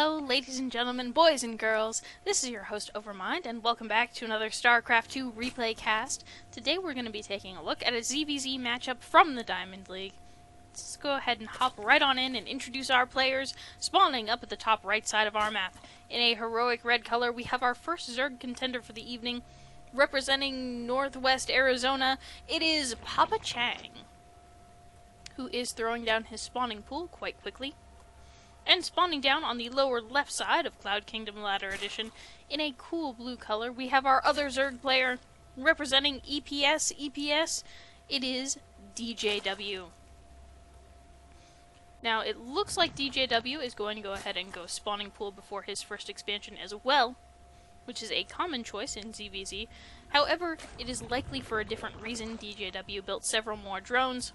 Hello, ladies and gentlemen, boys and girls. This is your host, Overmind, and welcome back to another StarCraft 2 replay cast. Today we're going to be taking a look at a ZvZ matchup from the Diamond League. Let's go ahead and hop right on in and introduce our players, spawning up at the top right side of our map. In a heroic red color, we have our first Zerg contender for the evening. Representing Northwest Arizona, it is PappaChaang, who is throwing down his spawning pool quite quickly. And spawning down on the lower left side of Cloud Kingdom Ladder Edition, in a cool blue color, we have our other Zerg player, representing EPS, it is DJW. Now, it looks like DJW is going to go ahead and go spawning pool before his first expansion as well, which is a common choice in ZvZ. However, it is likely for a different reason. DJW built several more drones,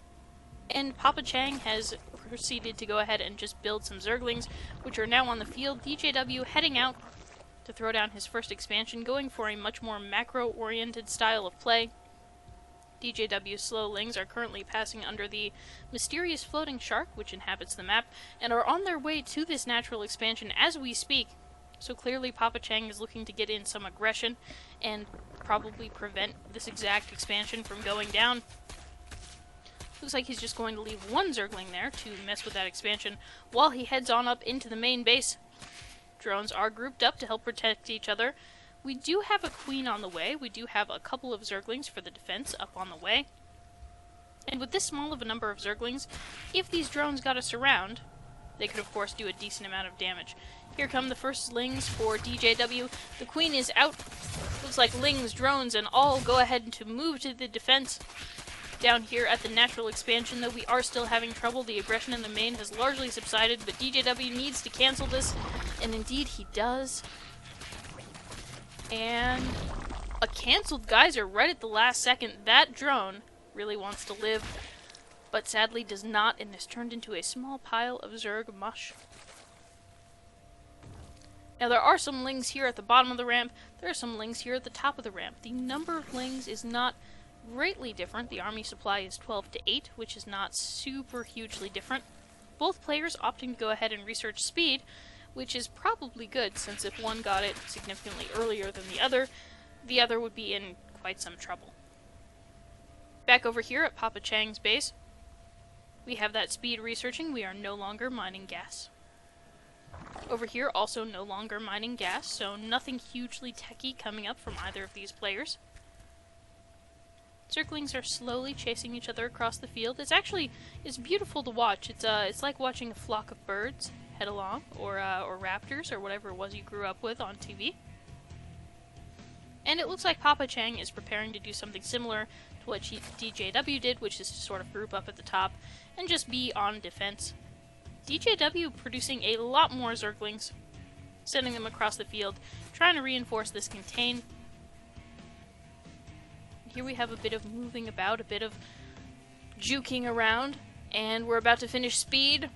and PappaChaang has proceeded to go ahead and just build some zerglings, which are now on the field. DJW heading out to throw down his first expansion, going for a much more macro-oriented style of play. DJW's slowlings are currently passing under the mysterious floating shark, which inhabits the map, and are on their way to this natural expansion as we speak. So clearly PappaChaang is looking to get in some aggression and probably prevent this exact expansion from going down. Looks like he's just going to leave one Zergling there to mess with that expansion while he heads on up into the main base. Drones are grouped up to help protect each other. We do have a queen on the way. We do have a couple of Zerglings for the defense up on the way. And with this small of a number of Zerglings, if these drones got us around, they could of course do a decent amount of damage. Here come the first slings for DJW. The queen is out. Looks like lings, drones, and all go ahead to move to the defense. Down here at the natural expansion, though, we are still having trouble. The aggression in the main has largely subsided, but DJW needs to cancel this, and indeed he does. And a canceled geyser right at the last second. That drone really wants to live, but sadly does not, and is turned into a small pile of Zerg mush. Now there are some lings here at the bottom of the ramp. There are some lings here at the top of the ramp. The number of lings is not greatly different. The army supply is 12 to 8, which is not super hugely different. Both players opting to go ahead and research speed, which is probably good, since if one got it significantly earlier than the other would be in quite some trouble. Back over here at PappaChaang's base, we have that speed researching. We are no longer mining gas. Over here, also no longer mining gas, so nothing hugely techy coming up from either of these players. Zerglings are slowly chasing each other across the field. It's beautiful to watch. It's like watching a flock of birds head along, or raptors, or whatever it was you grew up with on TV. And it looks like PappaChaang is preparing to do something similar to what DJW did, which is to sort of group up at the top and just be on defense. DJW producing a lot more Zerglings, sending them across the field, trying to reinforce this contain. Here we have a bit of moving about, a bit of juking around, and we're about to finish speed.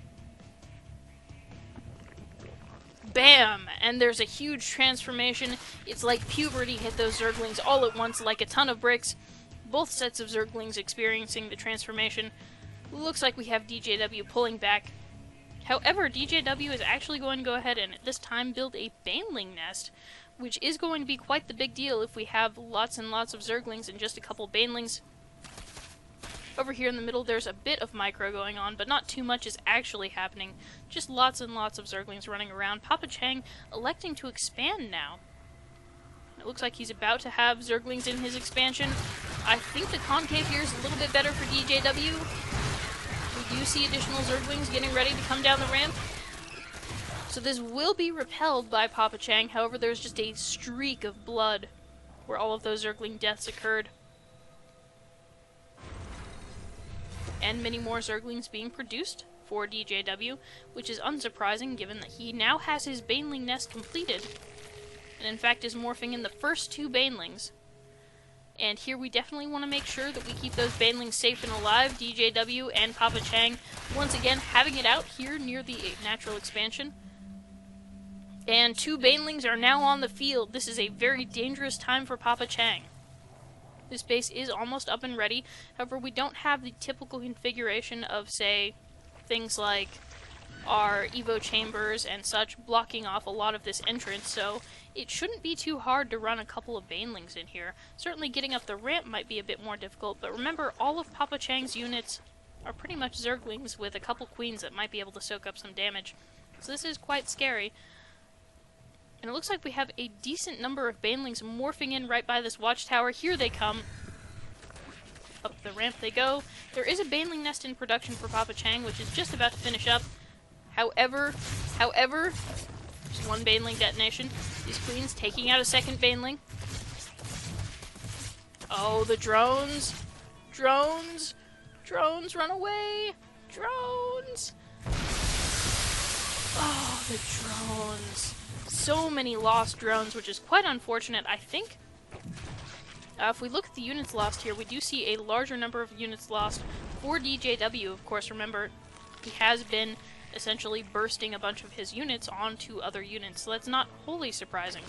Bam! And there's a huge transformation. It's like puberty hit those Zerglings all at once like a ton of bricks. Both sets of Zerglings experiencing the transformation. Looks like we have DJW pulling back. However, DJW is actually going to go ahead and at this time build a Baneling nest, which is going to be quite the big deal if we have lots and lots of Zerglings and just a couple Banelings. Over here in the middle, there's a bit of micro going on, but not too much is actually happening. Just lots and lots of Zerglings running around. PappaChaang electing to expand now. It looks like he's about to have Zerglings in his expansion. I think the concave here is a little bit better for DJW. We do see additional Zerglings getting ready to come down the ramp. So this will be repelled by PappaChaang. However, there's just a streak of blood where all of those Zergling deaths occurred. And many more Zerglings being produced for DJW, which is unsurprising given that he now has his Baneling nest completed, and in fact is morphing in the first two Banelings. And here we definitely want to make sure that we keep those Banelings safe and alive. DJW and PappaChaang once again having it out here near the natural expansion. And two Banelings are now on the field. This is a very dangerous time for PappaChaang. This base is almost up and ready. However, we don't have the typical configuration of, say, things like are Evo chambers and such, blocking off a lot of this entrance, so it shouldn't be too hard to run a couple of banelings in here. Certainly getting up the ramp might be a bit more difficult, but remember, all of PappaChaang's units are pretty much zerglings with a couple queens that might be able to soak up some damage. So this is quite scary. And it looks like we have a decent number of banelings morphing in right by this watchtower. Here they come. Up the ramp they go. There is a baneling nest in production for PappaChaang, which is just about to finish up. However, just one baneling detonation. These queens taking out a second baneling. Oh, the drones! Drones! Drones, run away! Drones! Oh, the drones. So many lost drones, which is quite unfortunate. I think if we look at the units lost here, we do see a larger number of units lost for DJW. Of course, remember, he has been essentially bursting a bunch of his units onto other units, so that's not wholly surprising.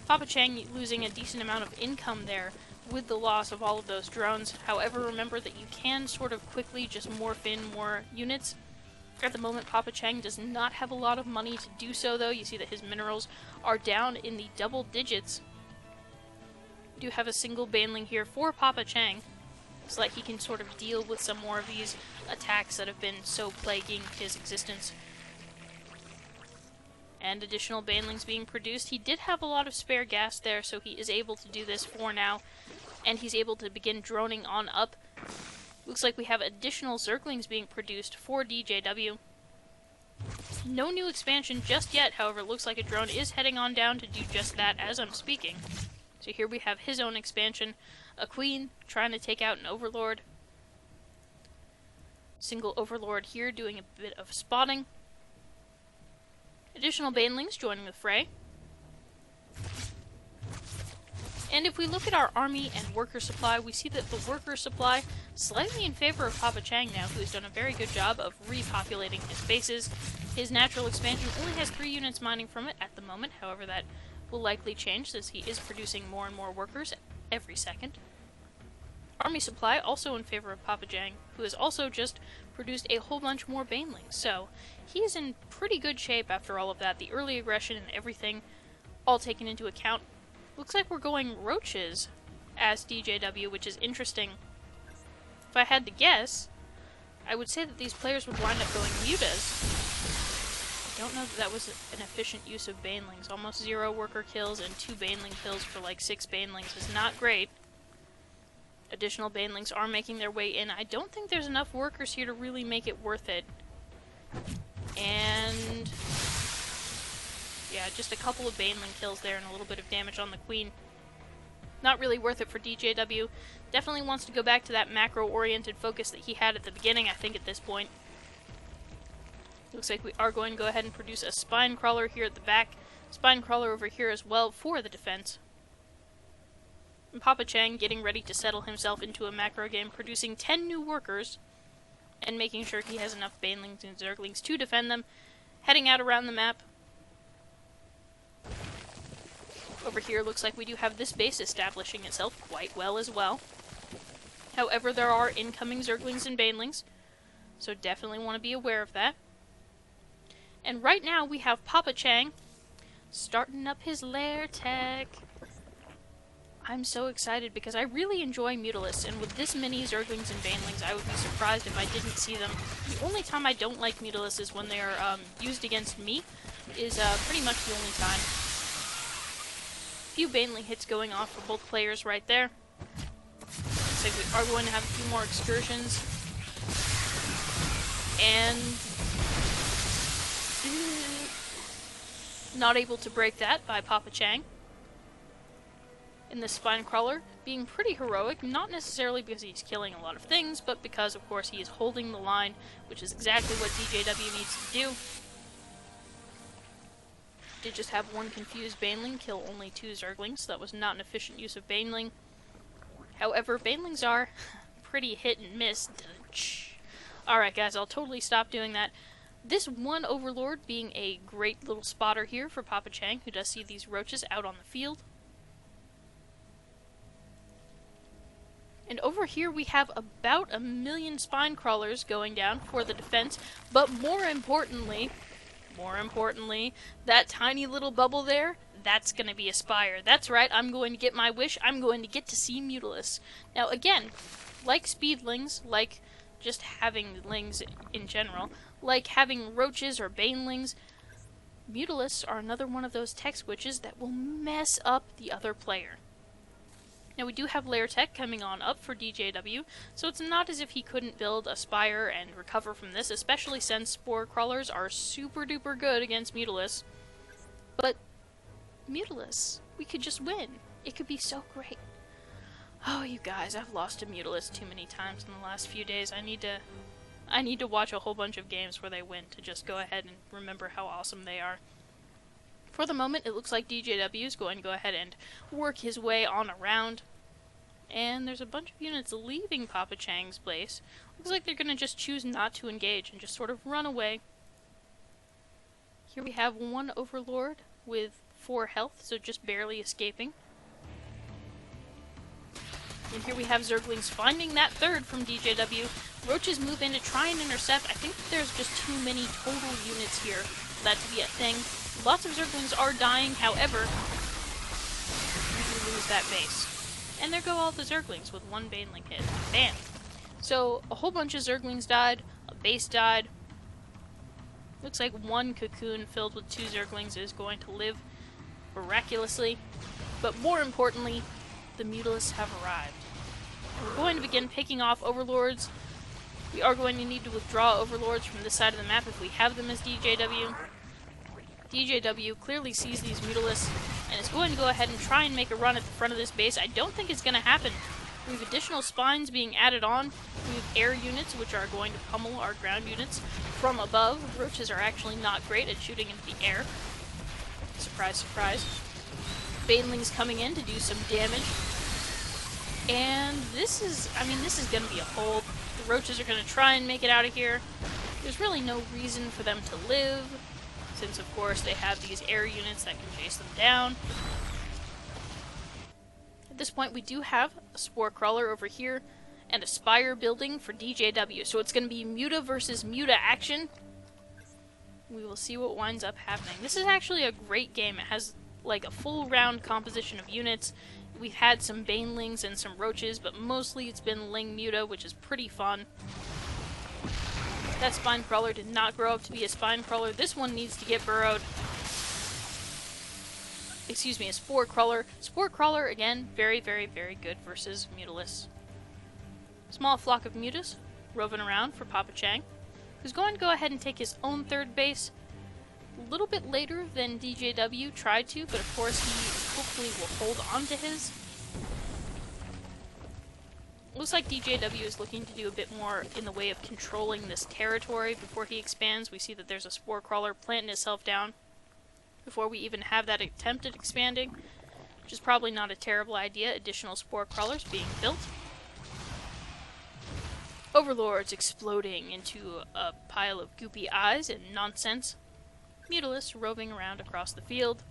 PappaChaang losing a decent amount of income there with the loss of all of those drones. However, remember that you can sort of quickly just morph in more units. At the moment, PappaChaang does not have a lot of money to do so, though. You see that his minerals are down in the double digits. We do have a single baneling here for PappaChaang, so that he can sort of deal with some more of these attacks that have been so plaguing his existence. And additional banelings being produced. He did have a lot of spare gas there, so he is able to do this for now, and he's able to begin droning on up. Looks like we have additional zerglings being produced for DJW. No new expansion just yet, however, it looks like a drone is heading on down to do just that as I'm speaking. So here we have his own expansion, a queen trying to take out an overlord. Single overlord here doing a bit of spotting. Additional banelings joining the fray. And if we look at our army and worker supply, we see that the worker supply slightly in favor of PappaChaang now, who has done a very good job of repopulating his bases. His natural expansion only has 3 units mining from it at the moment, however that will likely change as he is producing more and more workers every second. Army supply also in favor of PappaChaang, who has also just produced a whole bunch more banelings, so he is in pretty good shape after all of that. The early aggression and everything all taken into account. Looks like we're going roaches as DJW, which is interesting. If I had to guess, I would say that these players would wind up going mutas. I don't know that that was an efficient use of banelings. Almost 0 worker kills and 2 baneling kills for like 6 banelings is not great. Additional banelings are making their way in. I don't think there's enough workers here to really make it worth it. And yeah, just a couple of baneling kills there and a little bit of damage on the queen. Not really worth it for DJW. Definitely wants to go back to that macro-oriented focus that he had at the beginning, I think, at this point. Looks like we are going to go ahead and produce a spine crawler here at the back. Spine crawler over here as well for the defense. And PappaChaang getting ready to settle himself into a macro game, producing 10 new workers and making sure he has enough banelings and zerglings to defend them. Heading out around the map. Over here looks like we do have this base establishing itself quite well as well. However, there are incoming zerglings and banelings, so definitely want to be aware of that. And right now we have PappaChaang starting up his lair tech. I'm so excited because I really enjoy mutalisks, and with this many zerglings and banelings, I would be surprised if I didn't see them. The only time I don't like mutalisks is when they are used against me, is pretty much the only time. Few baneling hits going off for both players right there. Looks like we are going to have a few more excursions. And not able to break that by PappaChaang. In the spine crawler, being pretty heroic, not necessarily because he's killing a lot of things, but because, of course, he is holding the line, which is exactly what DJW needs to do. Did just have 1 confused baneling kill only 2 zerglings, so that was not an efficient use of baneling. However, banelings are pretty hit and miss. Alright guys, I'll totally stop doing that. This one overlord being a great little spotter here for PappaChaang, who does see these roaches out on the field. And over here we have about 1,000,000 spine crawlers going down for the defense, but more importantly, that tiny little bubble there, that's going to be a spire. That's right, I'm going to get my wish. I'm going to get to see Mutalisk. Now again, like speedlings, like just having lings in general, like having roaches or banelings, Mutalisks are another one of those tech switches that will mess up the other player. Now we do have layer tech coming on up for DJW, so it's not as if he couldn't build a spire and recover from this, especially since spore crawlers are super duper good against Mutalisk. But Mutalisk, we could just win. It could be so great. Oh, you guys, I've lost to Mutalisk too many times in the last few days. I need to watch a whole bunch of games where they win to just go ahead and remember how awesome they are. For the moment, it looks like DJW is going to go ahead and work his way on around. And there's a bunch of units leaving PappaChaang's place. Looks like they're going to just choose not to engage and just sort of run away. Here we have one Overlord with 4 health, so just barely escaping. And here we have Zerglings finding that 3rd from DJW. Roaches move in to try and intercept. I think there's just too many total units here for that to be a thing. Lots of Zerglings are dying, however, we do lose that base. And there go all the Zerglings with 1 Baneling hit. Bam! So, a whole bunch of Zerglings died, a base died. Looks like 1 cocoon filled with 2 Zerglings is going to live miraculously. But more importantly, the Mutalisks have arrived. We're going to begin picking off Overlords. We are going to need to withdraw Overlords from this side of the map if we have them as DJW. DJW clearly sees these Mutalisks and is going to go ahead and try and make a run at the front of this base. I don't think it's going to happen. We have additional spines being added on. We have air units, which are going to pummel our ground units from above. Roaches are actually not great at shooting into the air. Surprise, surprise. Banelings coming in to do some damage. And this is going to be a hold. The roaches are going to try and make it out of here. There's really no reason for them to live, since of course they have these air units that can chase them down. At this point we do have a spore crawler over here and a spire building for DJW, so it's going to be Muta versus Muta action. We will see what winds up happening. This is actually a great game. It has like a full round composition of units. We've had some banelings and some roaches, but mostly it's been Ling Muta, which is pretty fun. That spine crawler did not grow up to be a spine crawler. This one needs to get burrowed. Excuse me, a spore crawler. Spore crawler, again, very, very, very good versus Mutalisk. Small flock of Mutas roving around for PappaChaang, who's going to go ahead and take his own 3rd base a little bit later than DJW tried to, but of course he hopefully will hold on to his. Looks like DJW is looking to do a bit more in the way of controlling this territory before he expands. We see that there's a spore crawler planting itself down before we even have that attempt at expanding, which is probably not a terrible idea. Additional spore crawlers being built. Overlords exploding into a pile of goopy eyes and nonsense. Mutalisks roving around across the field.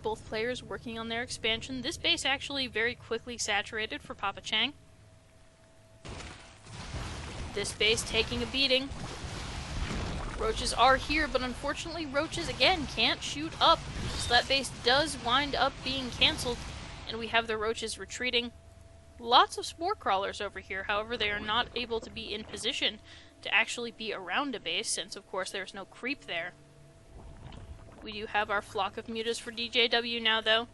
Both players working on their expansion. This base actually very quickly saturated for PappaChaang. This base taking a beating. Roaches are here, but unfortunately roaches again can't shoot up, so that base does wind up being cancelled, and we have the roaches retreating. Lots of spore crawlers over here, however they are not able to be in position to actually be around a base, since of course there's no creep there. We do have our flock of mutas for DJW now, though.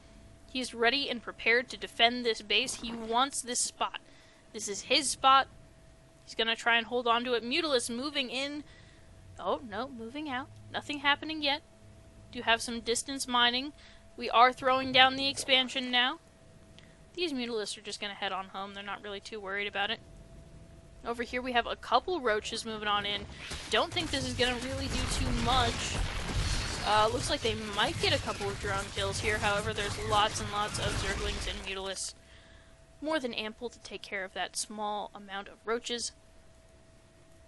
He's ready and prepared to defend this base. He wants this spot. This is his spot. He's going to try and hold on to it. Mutalisk moving in. Oh, no, moving out. Nothing happening yet. Do have some distance mining. We are throwing down the expansion now. These Mutalisks are just going to head on home. They're not really too worried about it. Over here we have a couple roaches moving on in. Don't think this is going to really do too much. Looks like they might get a couple of drone kills here. However, there's lots and lots of Zerglings and Mutalisks. More than ample to take care of that small amount of roaches.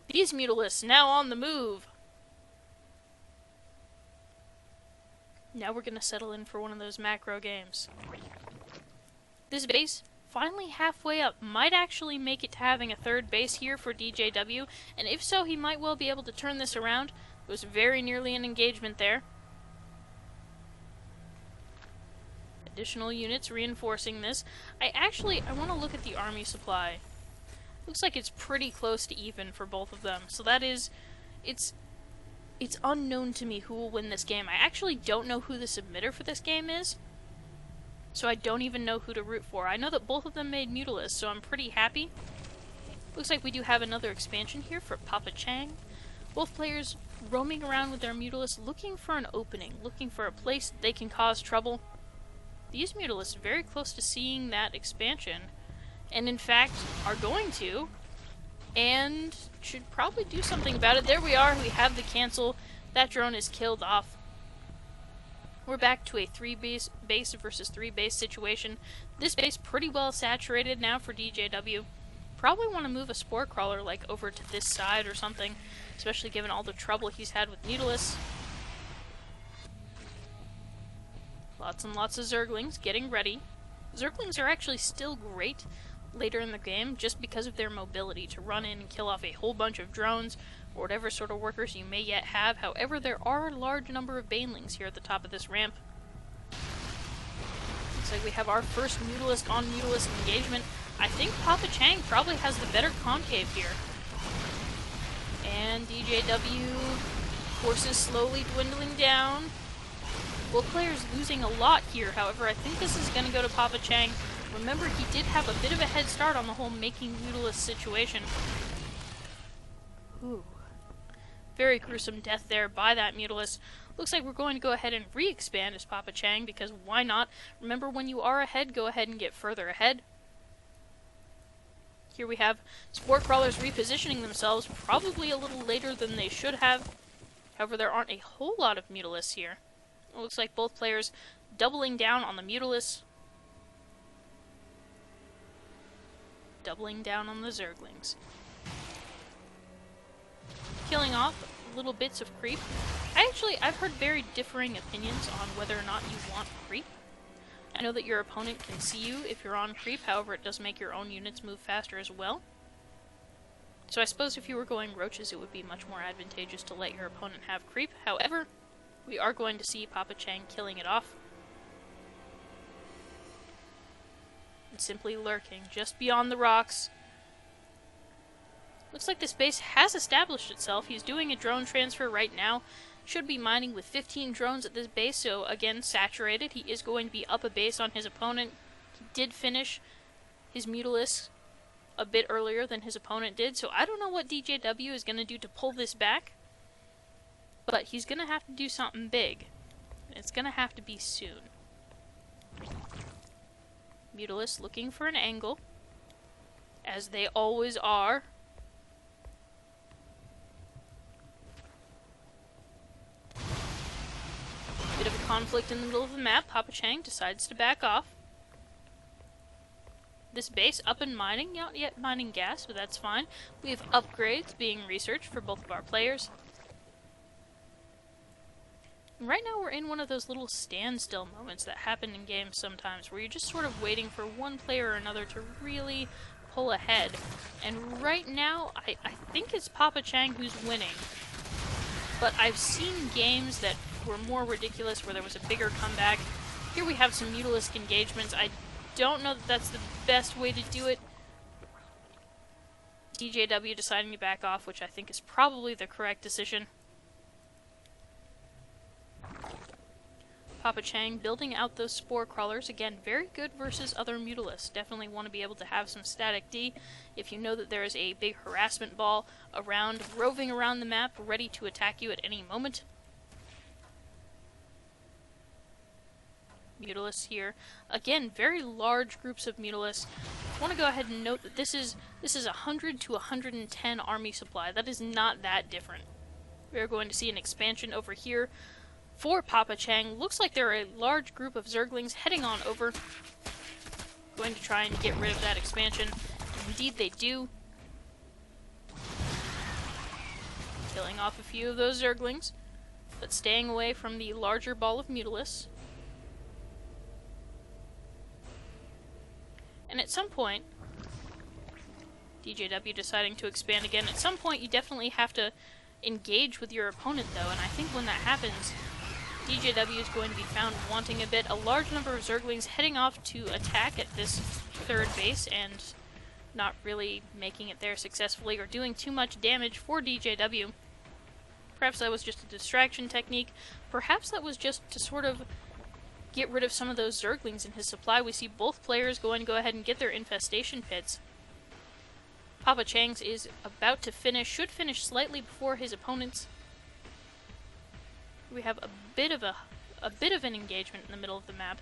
These Mutalisks now on the move. Now we're going to settle in for one of those macro games. This base, finally halfway up, might actually make it to having a third base here for DJW, and if so, he might well be able to turn this around. It was very nearly an engagement there. Additional units reinforcing this. I want to look at the army supply. Looks like it's pretty close to even for both of them. So that is, it's unknown to me who will win this game. I actually don't know who the submitter for this game is. So I don't even know who to root for. I know that both of them made Mutalisk, so I'm pretty happy. Looks like we do have another expansion here for PappaChaang. Both players roaming around with their Mutalisk, looking for an opening, looking for a place that they can cause trouble. These Mutalisks very close to seeing that expansion, and in fact are going to, and should probably do something about it. There we are, we have the cancel. That drone is killed off. We're back to a 3 base versus 3 base situation. This base pretty well saturated now for DJW. Probably want to move a spore crawler like over to this side or something, especially given all the trouble he's had with Mutalisk. Lots and lots of zerglings getting ready. Zerglings are actually still great later in the game just because of their mobility to run in and kill off a whole bunch of drones or whatever sort of workers you may yet have. However, there are a large number of banelings here at the top of this ramp. Looks like we have our first Mutalisk on Mutalisk engagement. I think PappaChaang probably has the better concave here. And DJW forces slowly dwindling down. Both players losing a lot here, however, I think this is going to go to PappaChaang. Remember, he did have a bit of a head start on the whole making Mutalisk situation. Ooh. Very gruesome death there by that Mutalisk. Looks like we're going to go ahead and re-expand as PappaChaang, because why not? Remember, when you are ahead, go ahead and get further ahead. Here we have spore crawlers repositioning themselves, probably a little later than they should have. However, there aren't a whole lot of Mutalisks here. It looks like both players doubling down on the Mutalisk. Doubling down on the zerglings. Killing off little bits of creep. I've heard very differing opinions on whether or not you want creep. I know that your opponent can see you if you're on creep, however it does make your own units move faster as well. So I suppose if you were going roaches, it would be much more advantageous to let your opponent have creep. However, we are going to see PappaChaang killing it off. And simply lurking just beyond the rocks. Looks like this base has established itself. He's doing a drone transfer right now. Should be mining with 15 drones at this base, so again, saturated. He is going to be up a base on his opponent. He did finish his Mutalisk a bit earlier than his opponent did, so I don't know what DJW is going to do to pull this back. But he's going to have to do something big. It's going to have to be soon. Mutalisk looking for an angle, as they always are. Bit of a conflict in the middle of the map. PappaChaang decides to back off. This base up and mining, not yet mining gas, but that's fine. We have upgrades being researched for both of our players. Right now we're in one of those little standstill moments that happen in games sometimes, where you're just sort of waiting for one player or another to really pull ahead. And right now, I think it's PappaChaang who's winning. But I've seen games that were more ridiculous, where there was a bigger comeback. Here we have some Mutalisk engagements. I don't know that that's the best way to do it. DJW deciding to back off, which I think is probably the correct decision. PappaChaang building out those spore crawlers. Again, very good versus other Mutalisks. Definitely want to be able to have some static D if you know that there is a big harassment ball around, roving around the map, ready to attack you at any moment. Mutalisks here. Again, very large groups of Mutalisks. I want to go ahead and note that this is 100 to 110 army supply. That is not that different. We are going to see an expansion over here for PappaChaang. Looks like there are a large group of zerglings heading on over. Going to try and get rid of that expansion. Indeed they do. Killing off a few of those zerglings, but staying away from the larger ball of Mutalisks. And at some point, DJW deciding to expand again, at some point you definitely have to engage with your opponent though, and I think when that happens, DJW is going to be found wanting a bit. A large number of zerglings heading off to attack at this third base and not really making it there successfully or doing too much damage for DJW. Perhaps that was just a distraction technique. Perhaps that was just to sort of get rid of some of those zerglings in his supply. We see both players going to go ahead and get their infestation pits. PappaChaang's is about to finish, should finish slightly before his opponents. We have a bit of an engagement in the middle of the map.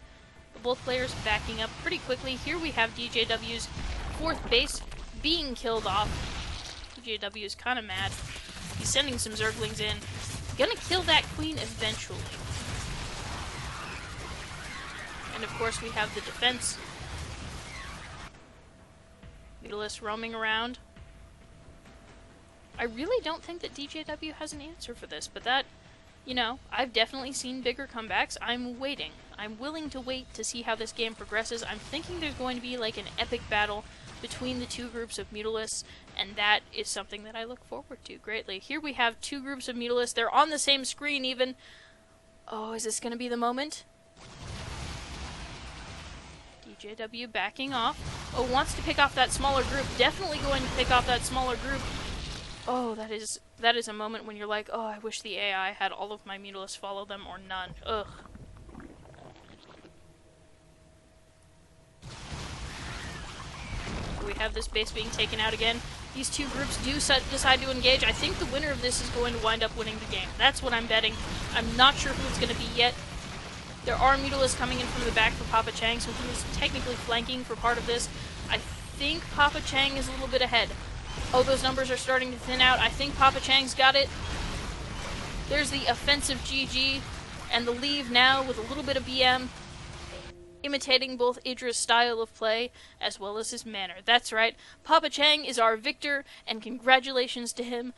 Both players backing up pretty quickly. Here we have DJW's fourth base being killed off. DJW is kind of mad. He's sending some zerglings in. Gonna kill that queen eventually. And of course we have the defense. Mutalisk roaming around. I really don't think that DJW has an answer for this, but that, you know, I've definitely seen bigger comebacks. I'm waiting. I'm willing to wait to see how this game progresses. I'm thinking there's going to be like an epic battle between the two groups of Mutalisks, and that is something that I look forward to greatly. Here we have two groups of Mutalisks. They're on the same screen even. Oh, is this going to be the moment? DJW backing off. Oh, wants to pick off that smaller group. Definitely going to pick off that smaller group. Oh, that is a moment when you're like, oh, I wish the AI had all of my Mutalisks follow them or none. Ugh. We have this base being taken out again. These two groups do decide to engage. I think the winner of this is going to wind up winning the game. That's what I'm betting. I'm not sure who it's going to be yet. There are Mutalisks coming in from the back for PappaChaang, so he is technically flanking for part of this. I think PappaChaang is a little bit ahead. Oh, those numbers are starting to thin out. I think PappaChaang's got it. There's the offensive GG, and the leave now with a little bit of BM, imitating both Idra's style of play as well as his manner. That's right, PappaChaang is our victor, and congratulations to him.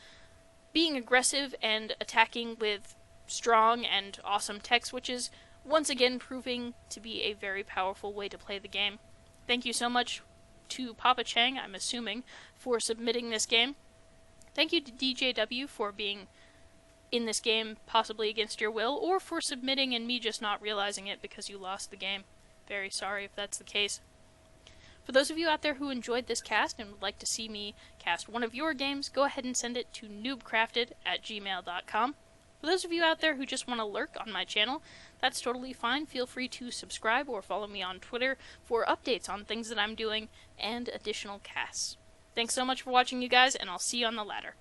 Being aggressive and attacking with strong and awesome tech switches, once again proving to be a very powerful way to play the game. Thank you so much to PappaChaang, I'm assuming, for submitting this game. Thank you to DJW for being in this game possibly against your will, or for submitting and me just not realizing it because you lost the game. Very sorry if that's the case. For those of you out there who enjoyed this cast and would like to see me cast one of your games, go ahead and send it to NoobCrafted@gmail.com. For those of you out there who just want to lurk on my channel, that's totally fine. Feel free to subscribe or follow me on Twitter for updates on things that I'm doing and additional casts. Thanks so much for watching, you guys, and I'll see you on the ladder.